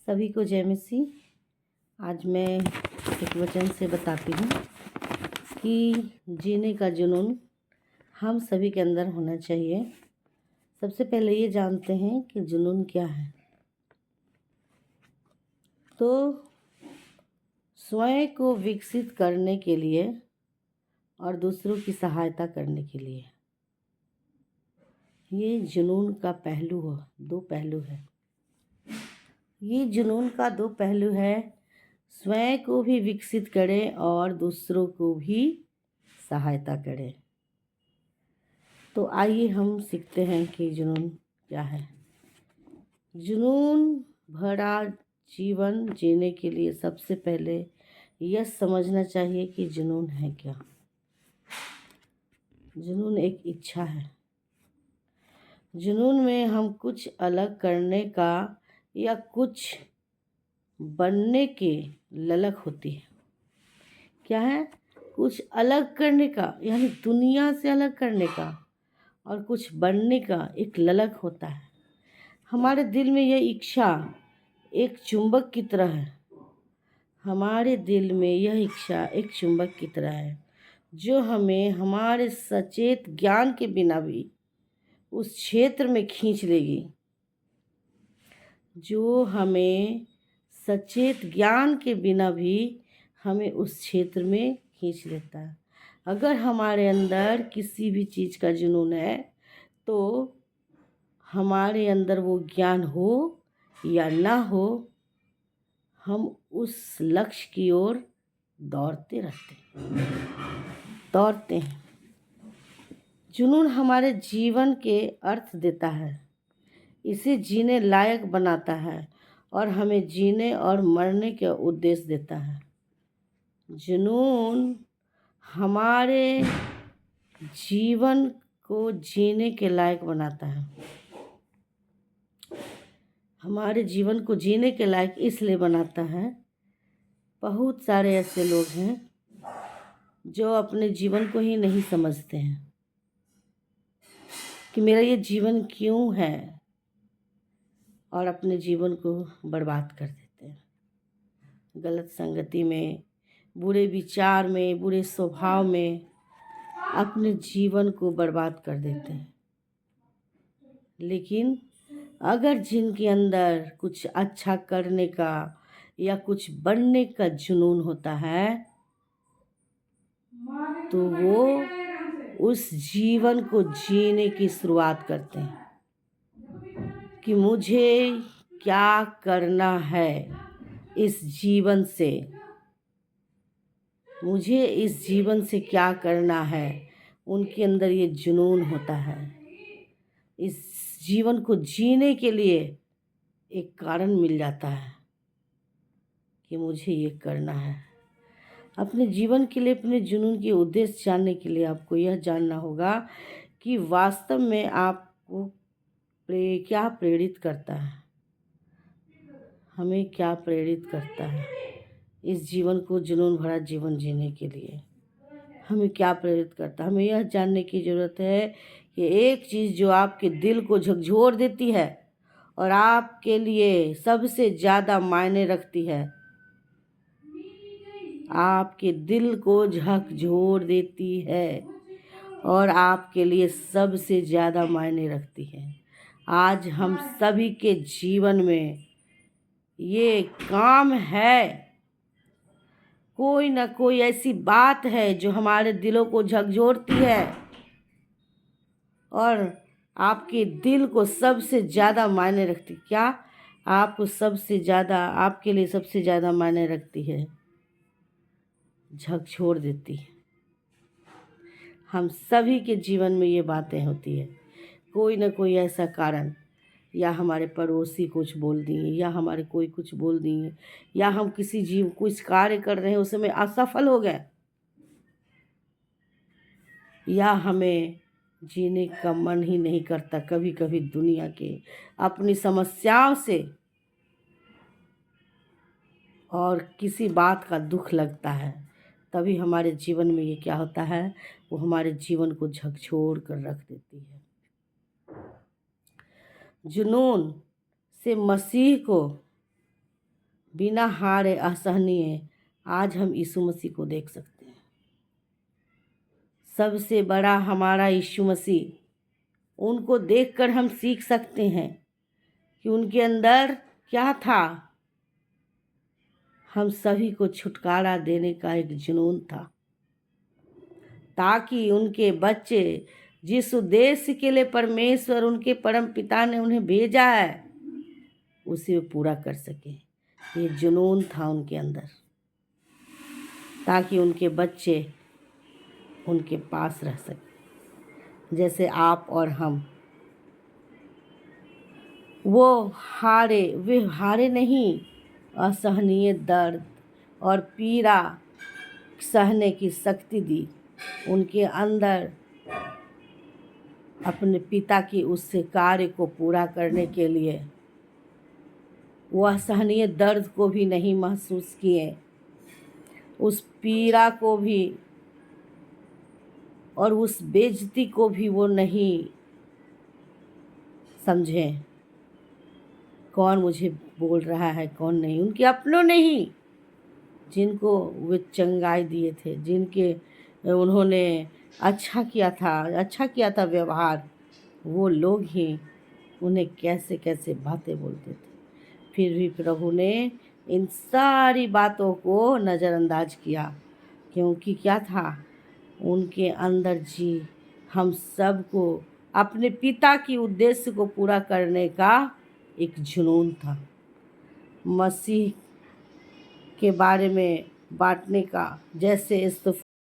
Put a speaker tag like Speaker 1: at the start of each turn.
Speaker 1: सभी को जय मसीह। आज मैं एक वचन से बताती हूँ कि जीने का जुनून हम सभी के अंदर होना चाहिए। सबसे पहले ये जानते हैं कि जुनून क्या है। तो स्वयं को विकसित करने के लिए और दूसरों की सहायता करने के लिए, ये जुनून का दो पहलू है। ये जुनून का दो पहलू है, स्वयं को भी विकसित करें और दूसरों को भी सहायता करें। तो आइए हम सीखते हैं कि जुनून क्या है। जुनून भरा जीवन जीने के लिए सबसे पहले यह समझना चाहिए कि जुनून है क्या। जुनून एक इच्छा है। जुनून में हम कुछ अलग करने का या कुछ बनने की ललक होती है। क्या है? कुछ अलग करने का, यानी दुनिया से अलग करने का, और कुछ बनने का एक ललक होता है। हमारे दिल में यह इच्छा एक चुंबक की तरह है। हमारे दिल में यह इच्छा एक चुंबक की तरह है जो हमें हमारे सचेत ज्ञान के बिना भी उस क्षेत्र में खींच लेगी। जो हमें सचेत ज्ञान के बिना भी हमें उस क्षेत्र में खींच लेता है। अगर हमारे अंदर किसी भी चीज़ का जुनून है तो हमारे अंदर वो ज्ञान हो या ना हो, हम उस लक्ष्य की ओर दौड़ते हैं। जुनून हमारे जीवन के अर्थ देता है, इसे जीने लायक बनाता है और हमें जीने और मरने के उद्देश्य देता है। जुनून हमारे जीवन को जीने के लायक बनाता है। हमारे जीवन को जीने के लायक इसलिए बनाता है, बहुत सारे ऐसे लोग हैं जो अपने जीवन को ही नहीं समझते हैं कि मेरा ये जीवन क्यों है, और अपने जीवन को बर्बाद कर देते हैं। गलत संगति में, बुरे विचार में, बुरे स्वभाव में अपने जीवन को बर्बाद कर देते हैं। लेकिन अगर जिनके अंदर कुछ अच्छा करने का या कुछ बनने का जुनून होता है तो वो उस जीवन को जीने की शुरुआत करते हैं कि मुझे क्या करना है इस जीवन से, मुझे इस जीवन से क्या करना है। उनके अंदर ये जुनून होता है। इस जीवन को जीने के लिए एक कारण मिल जाता है कि मुझे ये करना है। अपने जीवन के लिए अपने जुनून के उद्देश्य जानने के लिए आपको यह जानना होगा कि वास्तव में आपको क्या प्रेरित करता है। हमें क्या प्रेरित करता है इस जीवन को जुनून भरा जीवन जीने के लिए। हमें क्या प्रेरित करता है, हमें यह जानने की ज़रूरत है कि एक चीज़ जो आपके दिल को झकझोर देती है और आपके लिए सबसे ज़्यादा मायने रखती है, आपके दिल को झकझोर देती है और आपके लिए सबसे ज़्यादा मायने रखती है। आज हम सभी के जीवन में ये काम है, कोई ना कोई ऐसी बात है जो हमारे दिलों को झकझोरती है और आपके दिल को सबसे ज़्यादा मायने रखती। क्या आपको सबसे ज़्यादा, आपके लिए सबसे ज़्यादा मायने रखती है, झकझोर देती है। हम सभी के जीवन में ये बातें होती है। कोई ना कोई ऐसा कारण, या हमारे पड़ोसी कुछ बोल दिए, या हमारे कोई कुछ बोल दिए, या हम किसी कुछ कार्य कर रहे हैं उसमें असफल हो गए, या हमें जीने का मन ही नहीं करता। कभी कभी दुनिया के अपनी समस्याओं से और किसी बात का दुख लगता है, तभी हमारे जीवन में ये क्या होता है, वो हमारे जीवन को झकझोर कर रख देती है। जुनून से मसीह को बिना हारे असहनीय आज हम यीशु मसीह को देख सकते हैं। सबसे बड़ा हमारा यीशु मसीह, उनको देखकर हम सीख सकते हैं कि उनके अंदर क्या था। हम सभी को छुटकारा देने का एक जुनून था, ताकि उनके बच्चे जिस उद्देश्य के लिए परमेश्वर उनके परम पिता ने उन्हें भेजा है उसे वो पूरा कर सके। ये जुनून था उनके अंदर, ताकि उनके बच्चे उनके पास रह सके, जैसे आप और हम। वे हारे नहीं, असहनीय दर्द और पीड़ा सहने की शक्ति दी उनके अंदर। अपने पिता की उस कार्य को पूरा करने के लिए वह असहनीय दर्द को भी नहीं महसूस किए, उस पीड़ा को भी और उस बेइज्जती को भी वो नहीं समझे कौन मुझे बोल रहा है कौन नहीं। उनके अपनों ने ही, जिनको वे चंगाई दिए थे, जिनके उन्होंने अच्छा किया था व्यवहार, वो लोग ही उन्हें कैसे कैसे बातें बोलते थे। फिर भी प्रभु ने इन सारी बातों को नज़रअंदाज किया, क्योंकि क्या था उनके अंदर जी हम सबको अपने पिता की उद्देश्य को पूरा करने का एक जुनून था। मसीह के बारे में बांटने का, जैसे